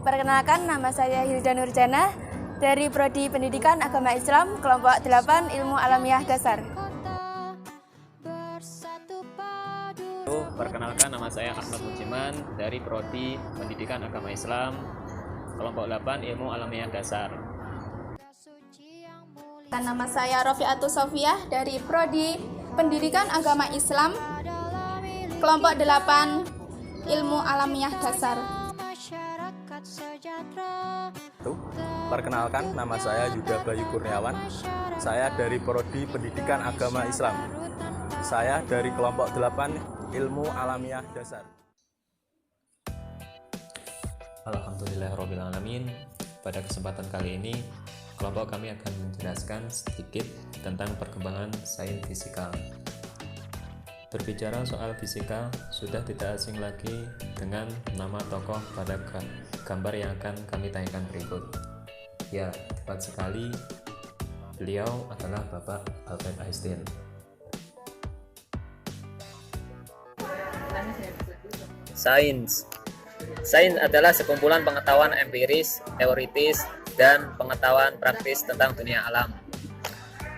Perkenalkan, nama saya Hilda Nurjana dari Prodi Pendidikan Agama Islam, kelompok 8 Ilmu Alamiah Dasar. Perkenalkan, nama saya Ahmad Mujiman dari Prodi Pendidikan Agama Islam, kelompok 8 Ilmu Alamiah Dasar. Nama saya Rofiatus Sofiah dari Prodi Pendidikan Agama Islam, kelompok 8 Ilmu Alamiah Dasar. Perkenalkan, nama saya Yuda Bayu Kurniawan. Saya dari Prodi Pendidikan Agama Islam. Saya dari kelompok 8 Ilmu Alamiah Dasar. Alhamdulillahirrahmanirrahim. Pada kesempatan kali ini, kelompok kami akan menjelaskan sedikit tentang perkembangan sains fisikal. Berbicara soal fisika, sudah tidak asing lagi dengan nama tokoh pada gambar yang akan kami tanyakan berikut. Ya, tepat sekali, beliau adalah Bapak Albert Einstein. Sains adalah sekumpulan pengetahuan empiris, teoritis, dan pengetahuan praktis tentang dunia alam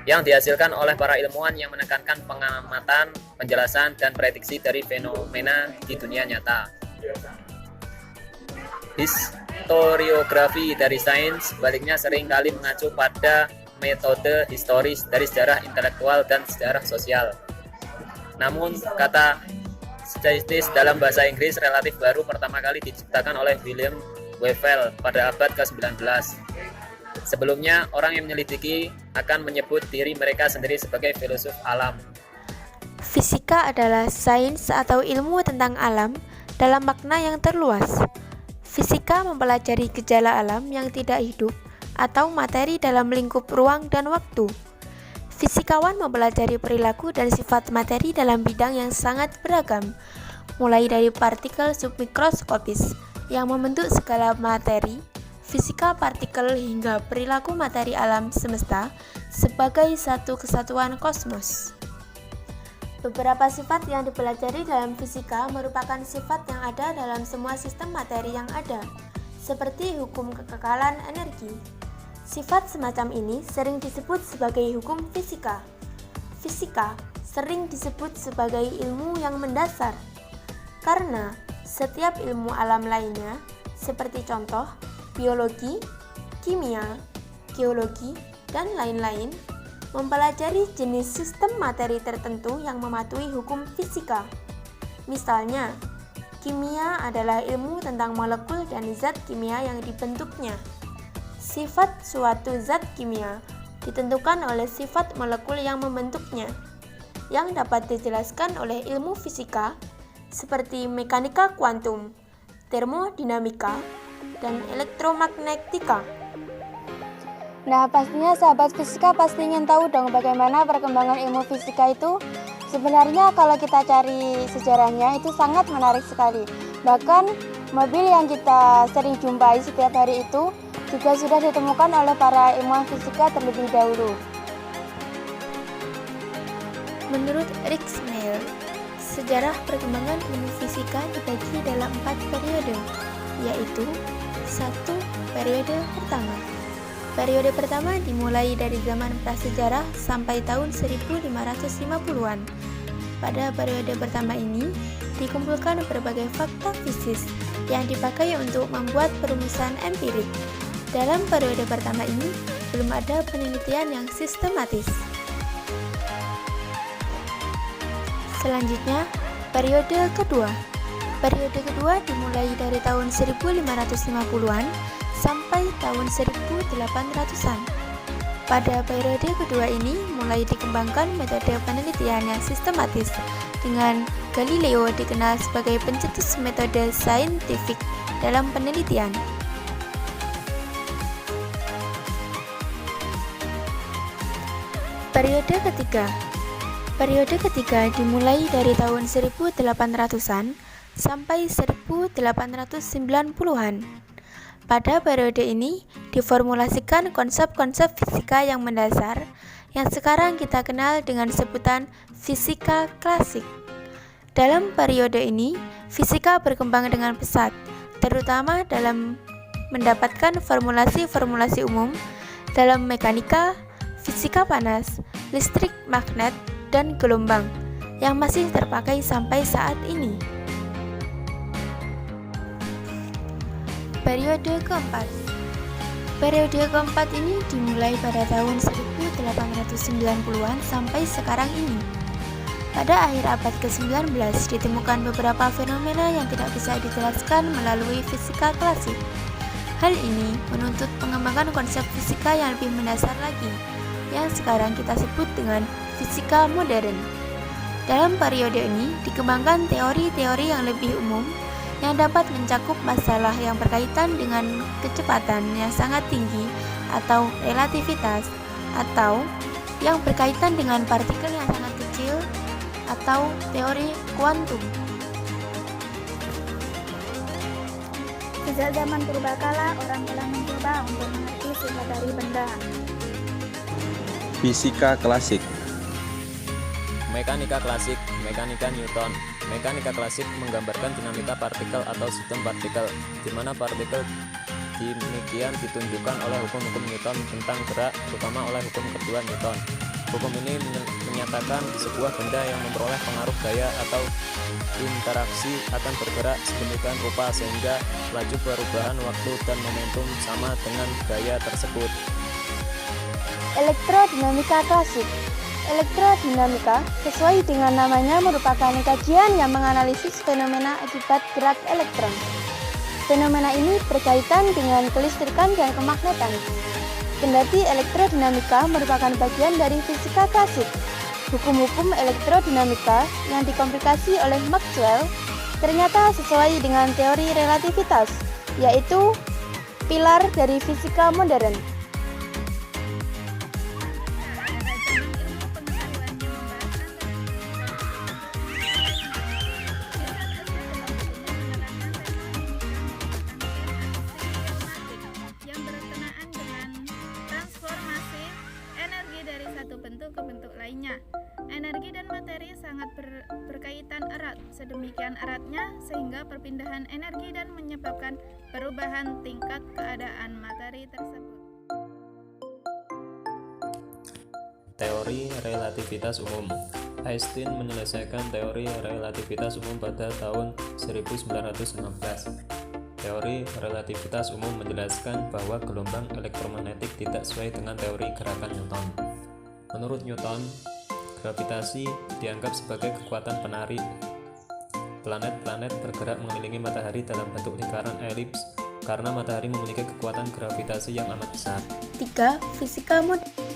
yang dihasilkan oleh para ilmuwan yang menekankan pengamatan, penjelasan, dan prediksi dari fenomena di dunia nyata. Historiografi dari sains sebaliknya seringkali mengacu pada metode historis dari sejarah intelektual dan sejarah sosial. Namun, kata statistik dalam bahasa Inggris relatif baru pertama kali diciptakan oleh William Whewell pada abad ke-19. Sebelumnya, orang yang menyelidiki akan menyebut diri mereka sendiri sebagai filosof alam. Fisika adalah sains atau ilmu tentang alam dalam makna yang terluas. Fisika mempelajari gejala alam yang tidak hidup atau materi dalam lingkup ruang dan waktu. Fisikawan mempelajari perilaku dan sifat materi dalam bidang yang sangat beragam, mulai dari partikel submikroskopis yang membentuk segala materi, fisika partikel hingga perilaku materi alam semesta sebagai satu kesatuan kosmos. Beberapa sifat yang dipelajari dalam fisika merupakan sifat yang ada dalam semua sistem materi yang ada, seperti hukum kekekalan energi. Sifat semacam ini sering disebut sebagai hukum fisika. Fisika sering disebut sebagai ilmu yang mendasar, karena setiap ilmu alam lainnya, seperti contoh biologi, kimia, geologi, dan lain-lain, mempelajari jenis sistem materi tertentu yang mematuhi hukum fisika. Misalnya, kimia adalah ilmu tentang molekul dan zat kimia yang dibentuknya. Sifat suatu zat kimia ditentukan oleh sifat molekul yang membentuknya, yang dapat dijelaskan oleh ilmu fisika seperti mekanika kuantum, termodinamika, dan elektromagnetika. Nah, pastinya sahabat fisika pasti ingin tahu dong bagaimana perkembangan ilmu fisika itu. Sebenarnya kalau kita cari sejarahnya itu sangat menarik sekali. Bahkan mobil yang kita sering jumpai setiap hari itu juga sudah ditemukan oleh para ilmuwan fisika terlebih dahulu. Menurut Rick Smeil, sejarah perkembangan ilmu fisika dibagi dalam 4 periode, yaitu 1. Periode pertama. Periode pertama dimulai dari zaman prasejarah sampai tahun 1550-an. Pada periode pertama ini, dikumpulkan berbagai fakta fisik yang dipakai untuk membuat perumusan empirik. Dalam periode pertama ini, belum ada penelitian yang sistematis. Selanjutnya, periode kedua. Periode kedua dimulai dari tahun 1550-an sampai tahun 1800-an. Pada periode kedua ini mulai dikembangkan metode penelitian yang sistematis, dengan Galileo dikenal sebagai pencetus metode saintifik dalam penelitian. Periode ketiga. Periode ketiga dimulai dari tahun 1800-an sampai 1890-an. Pada periode ini diformulasikan konsep-konsep fisika yang mendasar yang sekarang kita kenal dengan sebutan fisika klasik. Dalam periode ini, fisika berkembang dengan pesat, terutama dalam mendapatkan formulasi-formulasi umum dalam mekanika, fisika panas, listrik, magnet, dan gelombang yang masih terpakai sampai saat ini. Periode keempat. Periode keempat ini dimulai pada tahun 1890-an sampai sekarang ini. Pada akhir abad ke-19 ditemukan beberapa fenomena yang tidak bisa dijelaskan melalui fisika klasik. Hal ini menuntut pengembangan konsep fisika yang lebih mendasar lagi, yang sekarang kita sebut dengan fisika modern. Dalam periode ini dikembangkan teori-teori yang lebih umum yang dapat mencakup masalah yang berkaitan dengan kecepatan yang sangat tinggi atau relativitas, atau yang berkaitan dengan partikel yang sangat kecil atau teori kuantum. Sejak zaman purbakala, orang telah mencoba untuk mengerti sifat dari benda. Fisika klasik. Mekanika klasik, mekanika Newton. Mekanika klasik menggambarkan dinamika partikel atau sistem partikel, di mana partikel demikian ditunjukkan oleh hukum-hukum Newton tentang gerak, terutama oleh hukum kedua Newton. Hukum ini menyatakan sebuah benda yang memperoleh pengaruh gaya atau interaksi akan bergerak sedemikian rupa sehingga laju perubahan waktu dan momentum sama dengan gaya tersebut. Elektrodinamika klasik. Elektrodinamika sesuai dengan namanya merupakan kajian yang menganalisis fenomena akibat gerak elektron. Fenomena ini berkaitan dengan kelistrikan dan kemagnetan. Kendati elektrodinamika merupakan bagian dari fisika klasik, hukum-hukum elektrodinamika yang dikomplikasi oleh Maxwell ternyata sesuai dengan teori relativitas, yaitu pilar dari fisika modern. Satu bentuk ke bentuk lainnya. Energi dan materi sangat berkaitan erat, sedemikian eratnya sehingga perpindahan energi dan menyebabkan perubahan tingkat keadaan materi tersebut. Teori relativitas umum. Einstein menyelesaikan teori relativitas umum pada tahun 1916. Teori relativitas umum menjelaskan bahwa gelombang elektromagnetik tidak sesuai dengan teori gerakan Newton. Menurut Newton, gravitasi dianggap sebagai kekuatan penarik. Planet-planet bergerak mengelilingi matahari dalam bentuk lingkaran elips karena matahari memiliki kekuatan gravitasi yang amat besar. 3. Fisika modern.